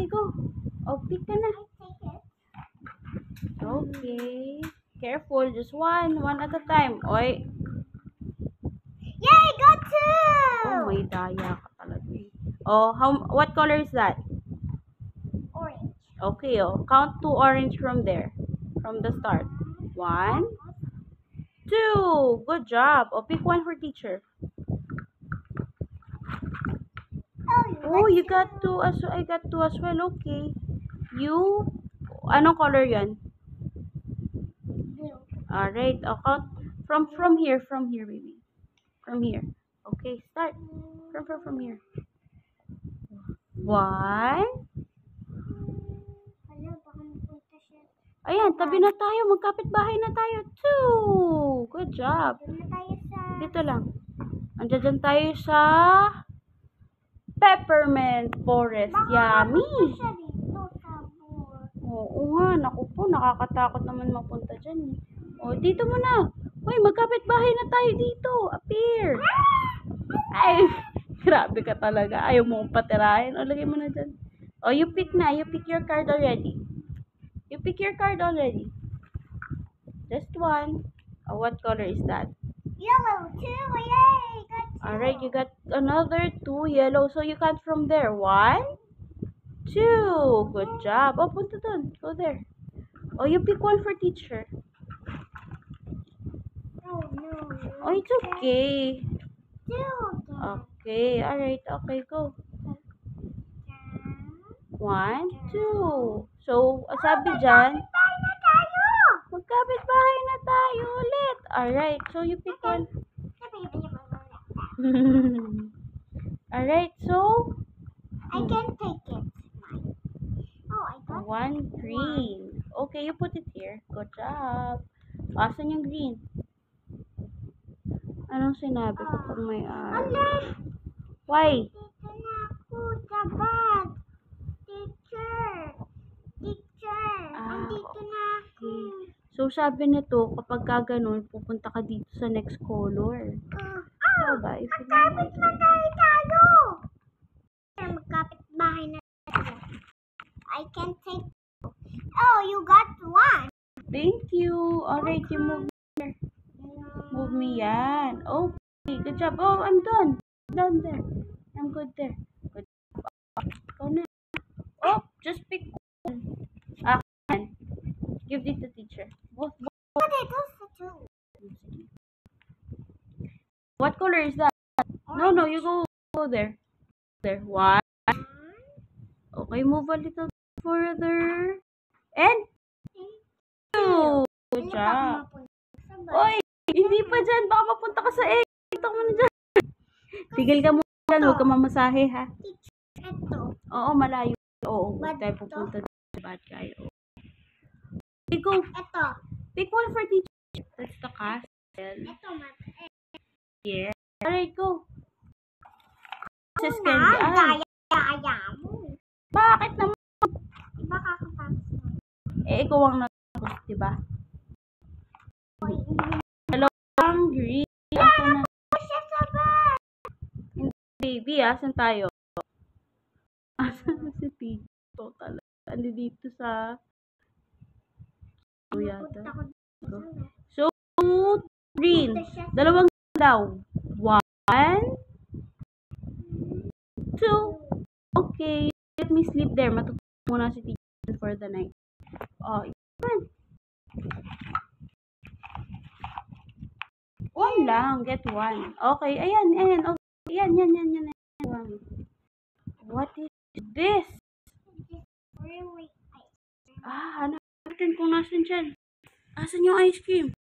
Okay, go. Oh, pick ka na. Okay. Careful, just one at a time. Oy. Yay, got two! Oh, may daya ka talaga. Oh, what color is that? Orange. Okay, oh. Count 2 orange from there. From the start. 1, 2. Good job. Oh, pick one for teacher. Oh, you got 2 as well. I got 2 as well. Okay. You, anong color yan? Blue. Alright. Oh, count from here, baby. From here. Okay, start. From here. 1. Hala, baka mapunta siya. Ayan, tabi na tayo. Magkapit-bahay na tayo. 2. Good job. Doon na tayo sa... Dito lang. Andiyan tayo sa Peppermint Forest. Yummy. Mapunta siya dito sa board. Oo nga. Naku po, nakakatakot naman mapunta dyan. O, dito muna. Uy, magkapit-bahay na tayo dito. Appear. Ay, grabe ka talaga. Ayaw mo kong patirahin. O, lagay mo na dyan. O, you pick na. You pick your card already. You pick your card already. Just one. Oh, what color is that? Yellow, 2. Yay, got 2. Alright, you got another 2 yellow. So, you count from there. 1, 2. Good job. Oh, punta dun. Go there. Oh, you pick one for teacher. Oh, no. Oh, it's okay. 2 again. Okay, alright. Okay, go. 1, 2. So, sabi dyan, Tayo na tayo! magkapit-bahay na tayo ulit. Alright, so you pick one. Alright, so, I can take it. Oh, I got one green. Okay, you put it here. Good job. Asan yung green? Anong sinabi ko pag may Alam! Why? Dito na ako sa bag. Teacher! Andito na ako. So, sabi nito, kapag ka ganun, pupunta ka dito sa next color. Diba? If you Magkapit na tayo! Magkapit bahay na tayo. I can take... Oh, you got 1. Thank you. Alright, you move here. Move me yan. Okay, good job. Oh, I'm done. Done there. I'm good there. Good job. Go na. Oh, just pick one. Akin. Give it to teacher. Both. What color is that? No, you go there. There. 1. Okay, move a little further. And 2. Good job. Oy, hindi pa dyan. Baka mapunta ka sa egg. Ito mo na dyan. Tigil ka muna dyan. Huwag ka mamasahe, ha? Ito. Oo, malayo. Oo, huwag Bad tayo to? pupunta sa bad guy. Oo. Okay, go. Ito. Pick one for teacher. That's the castle. Ito, Yeah. Alright, go. Sa na, Scandian. daya mo. Bakit naman? Iba kakapapos mo. Ikaw ang nag-post, diba? Uy, Hello, ang green. Asan na? siya sa bag. Baby, asan tayo? Asan na si Tito talaga? Andi dito sa... yata. Punta ko dito. So, green. Dalawang daw. 1, 2. Okay. Let me sleep there. Matutulog muna si Tito for the night. Oh, yan. 1 lang. Get 1. Okay. Ayan. Okay. Yan. One. What is this? Really? Hanapin kung nasan dyan. Asan yung ice cream?